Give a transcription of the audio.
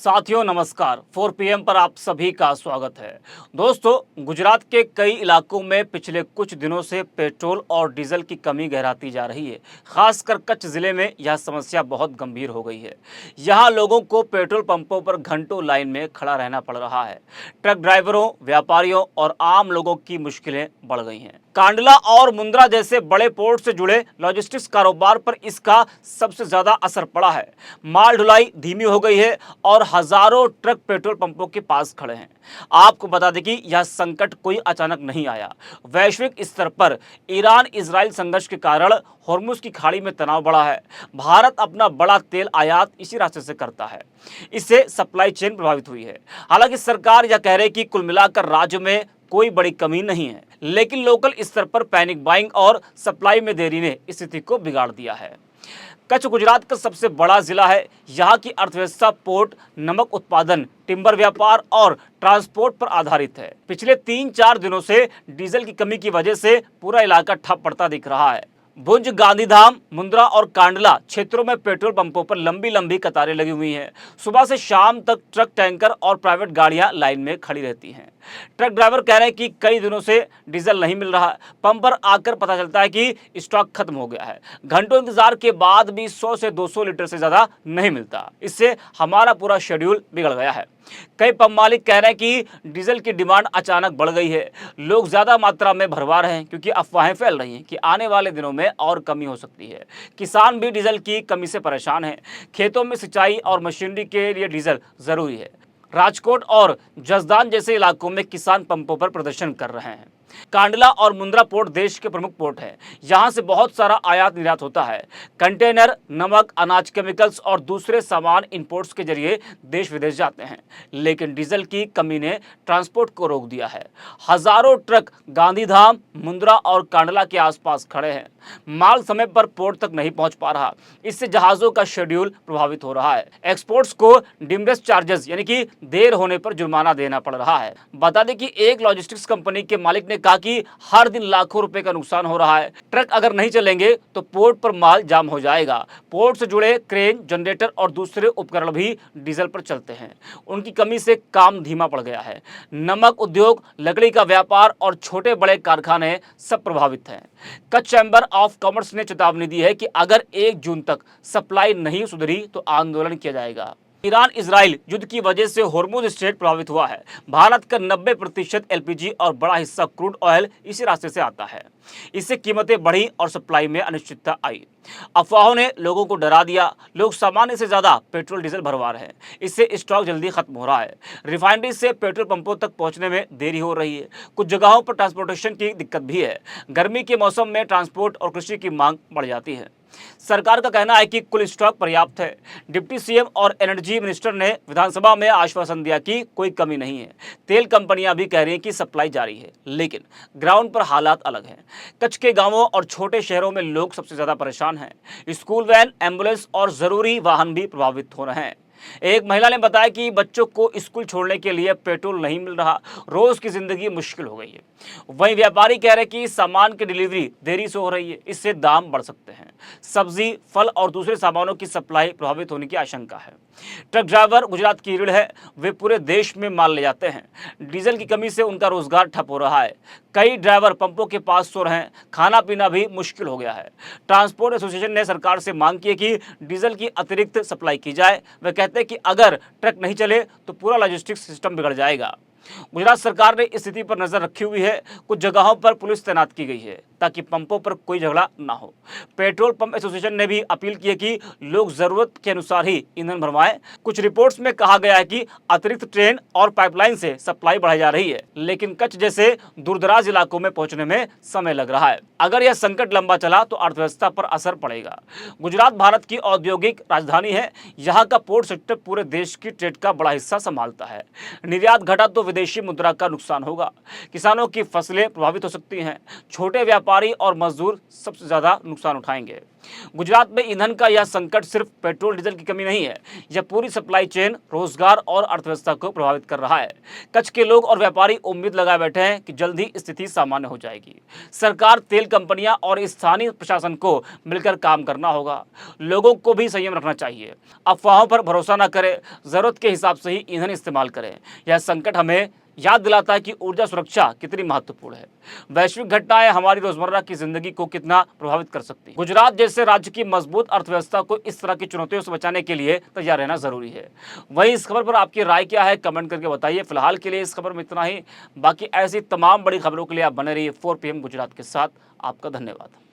साथियों नमस्कार। 4 PM पर आप सभी का स्वागत है। दोस्तों, गुजरात के कई इलाकों में पिछले कुछ दिनों से पेट्रोल और डीजल की कमी गहराती जा रही है। खासकर कच्छ जिले में यह समस्या बहुत गंभीर हो गई है। यहाँ लोगों को पेट्रोल पंपों पर घंटों लाइन में खड़ा रहना पड़ रहा है। ट्रक ड्राइवरों, व्यापारियों और आम लोगों की मुश्किलें बढ़ गई हैं। कांडला और मुंद्रा जैसे बड़े पोर्ट से जुड़े लॉजिस्टिक्स कारोबार पर इसका सबसे ज्यादा असर पड़ा है। माल ढुलाई धीमी हो गई है और हजारों ट्रक पेट्रोल पंपों के पास खड़े हैं। आपको बता दें कि यह संकट कोई अचानक नहीं आया। वैश्विक स्तर पर ईरान इजराइल संघर्ष के कारण होर्मुज की खाड़ी में तनाव बढ़ा है। भारत अपना बड़ा तेल आयात इसी रास्ते से करता है। इससे सप्लाई चेन प्रभावित हुई है। हालांकि सरकार यह कह रही है कि कुल मिलाकर राज्य में कोई बड़ी कमी नहीं है, लेकिन लोकल स्तर पर पैनिक बाइंग और सप्लाई में देरी ने स्थिति को बिगाड़ दिया है। कच्छ गुजरात का सबसे बड़ा जिला है। यहाँ की अर्थव्यवस्था पोर्ट, नमक उत्पादन, टिम्बर व्यापार और ट्रांसपोर्ट पर आधारित है। पिछले 3-4 दिनों से डीजल की कमी की वजह से पूरा इलाका ठप पड़ता दिख रहा है। भुज, गांधीधाम, मुंद्रा और कांडला क्षेत्रों में पेट्रोल पंपों पर लंबी लंबी कतारें लगी हुई हैं। सुबह से शाम तक ट्रक, टैंकर और प्राइवेट गाड़ियां लाइन में खड़ी रहती हैं। ट्रक ड्राइवर कह रहे हैं कि कई दिनों से डीजल नहीं मिल रहा। पंप पर आकर पता चलता है कि स्टॉक खत्म हो गया है। घंटों इंतजार के बाद भी 100 से 200 लीटर से ज्यादा नहीं मिलता। इससे हमारा पूरा शेड्यूल बिगड़ गया है। कई पंप मालिक कह रहे हैं कि डीजल की डिमांड अचानक बढ़ गई है। लोग ज्यादा मात्रा में भरवा रहे हैं क्योंकि अफवाहें फैल रही हैं कि आने वाले दिनों में और कमी हो सकती है। किसान भी डीजल की कमी से परेशान हैं। खेतों में सिंचाई और मशीनरी के लिए डीजल जरूरी है। राजकोट और जसदान जैसे इलाकों में किसान पंपों पर प्रदर्शन कर रहे हैं। कांडला और मुंद्रा पोर्ट देश के प्रमुख पोर्ट हैं। यहाँ से बहुत सारा आयात निर्यात होता है। कंटेनर, नमक, अनाज, केमिकल्स और दूसरे सामान इंपोर्ट्स के जरिए देश विदेश जाते हैं। लेकिन डीजल की कमी ने ट्रांसपोर्ट को रोक दिया है। हजारों ट्रक गांधीधाम, मुंद्रा और कांडला के आसपास खड़े हैं। माल समय पर पोर्ट तक नहीं पहुंच पा रहा। इससे जहाजों का शेड्यूल प्रभावित हो रहा है। एक्सपोर्ट्स को डिमरेज चार्जेस यानी कि देर होने पर जुर्माना देना पड़ रहा है। बता दें कि एक लॉजिस्टिक्स कंपनी के मालिक ने कहा कि हर दिन लाखों रुपए का नुकसान हो रहा है। ट्रक अगर नहीं चलेंगे तो पोर्ट पर माल जाम हो जाएगा। पोर्ट से जुड़े क्रेन, जनरेटर और दूसरे उपकरण भी डीजल पर चलते हैं। उनकी कमी से काम धीमा पड़ गया है। नमक उद्योग, लकड़ी का व्यापार और छोटे बड़े कारखाने सब प्रभावित हैं। कच्छ चैम्बर ऑफ कॉमर्स ने चेतावनी दी है कि अगर 1 जून तक सप्लाई नहीं सुधरी तो आंदोलन किया जाएगा। ईरान इजराइल युद्ध की वजह से होर्मुज स्ट्रेट प्रभावित हुआ है। भारत का 90% एलपीजी और बड़ा हिस्सा क्रूड ऑयल इसी रास्ते से आता है। इससे कीमतें बढ़ी और सप्लाई में अनिश्चितता आई। अफवाहों ने लोगों को डरा दिया। लोग सामान्य से ज्यादा पेट्रोल डीजल भरवा रहे हैं। इससे स्टॉक जल्दी खत्म हो रहा है। रिफाइनरी से पेट्रोल पंपों तक पहुंचने में देरी हो रही है। कुछ जगहों पर ट्रांसपोर्टेशन की दिक्कत भी है। गर्मी के मौसम में ट्रांसपोर्ट और कृषि की मांग बढ़ जाती है। सरकार का कहना है कि कुल स्टॉक पर्याप्त है। डिप्टी सीएम और एनर्जी मिनिस्टर ने विधानसभा में आश्वासन दिया कि कोई कमी नहीं है। तेल कंपनियां भी कह रही हैं कि सप्लाई जारी है, लेकिन ग्राउंड पर हालात अलग हैं। कच्छ के गांवों और छोटे शहरों में लोग सबसे ज्यादा परेशान हैं। स्कूल वैन, एम्बुलेंस और जरूरी वाहन भी प्रभावित हो रहे हैं। एक महिला ने बताया कि बच्चों को स्कूल छोड़ने के लिए पेट्रोल नहीं मिल रहा। रोज की जिंदगी मुश्किल हो गई है। वहीं व्यापारी कह रहे हैं कि सामान की डिलीवरी देरी से हो रही है। इससे दाम बढ़ सकते हैं। सब्जी, फल और दूसरे सामानों की सप्लाई प्रभावित होने की आशंका है। ट्रक ड्राइवर गुजरात की रीढ़ है। वे पूरे देश में माल ले जाते हैं। डीजल की कमी से उनका रोजगार ठप हो रहा है। कई ड्राइवर पंपों के पास सो रहे हैं। खाना पीना भी मुश्किल हो गया है। ट्रांसपोर्ट एसोसिएशन ने सरकार से मांग की है कि डीजल की अतिरिक्त सप्लाई की जाए। वे कहते हैं कि अगर ट्रक नहीं चले तो पूरा लॉजिस्टिक्स सिस्टम बिगड़ जाएगा। गुजरात सरकार ने स्थिति पर नजर रखी हुई है। कुछ जगहों पर पुलिस तैनात की गई है ताकि पंपों पर कोई झगड़ा ना हो। पेट्रोल पंप एसोसिएशन ने भी अपील की है कि लोग जरूरत के अनुसार ही ईंधन भरवाएं। कुछ रिपोर्ट्स में कहा गया है कि अतिरिक्त ट्रेन और पाइपलाइन से सप्लाई बढ़ाई जा रही है, लेकिन कच्छ जैसे दूरदराज इलाकों में पहुंचने में समय लग रहा है। अगर यह संकट लंबा चला तो अर्थव्यवस्था पर असर पड़ेगा। गुजरात भारत की औद्योगिक राजधानी है। यहाँ का पोर्ट सेक्टर पूरे देश की ट्रेड का बड़ा हिस्सा संभालता है। निर्यात घटा तो विदेशी मुद्रा का नुकसान होगा। किसानों की फसलें प्रभावित हो सकती हैं। छोटे व्यापारी और मजदूर सबसे ज्यादा नुकसान उठाएंगे। गुजरात में ईंधन का यह संकट सिर्फ पेट्रोल डीजल की कमी नहीं है, यह पूरी सप्लाई चेन, रोजगार और अर्थव्यवस्था को प्रभावित कर रहा है। कच्छ के लोग और व्यापारी उम्मीद लगाए बैठे हैं कि जल्द ही स्थिति सामान्य हो जाएगी। सरकार, तेल कंपनियां और स्थानीय प्रशासन को मिलकर काम करना होगा। लोगों को भी संयम रखना चाहिए, अफवाहों पर भरोसा न करें, जरूरत के हिसाब से ही ईंधन इस्तेमाल करें। यह संकट हमें याद दिलाता है कि ऊर्जा सुरक्षा कितनी महत्वपूर्ण है। वैश्विक घटनाएं हमारी रोजमर्रा की जिंदगी को कितना प्रभावित कर सकती हैं। गुजरात जैसे राज्य की मजबूत अर्थव्यवस्था को इस तरह की चुनौतियों से बचाने के लिए तैयार रहना जरूरी है। वहीं इस खबर पर आपकी राय क्या है, कमेंट करके बताइए। फिलहाल के लिए इस खबर में इतना ही। बाकी ऐसी तमाम बड़ी खबरों के लिए आप बने रहिए 4 PM गुजरात के साथ। आपका धन्यवाद।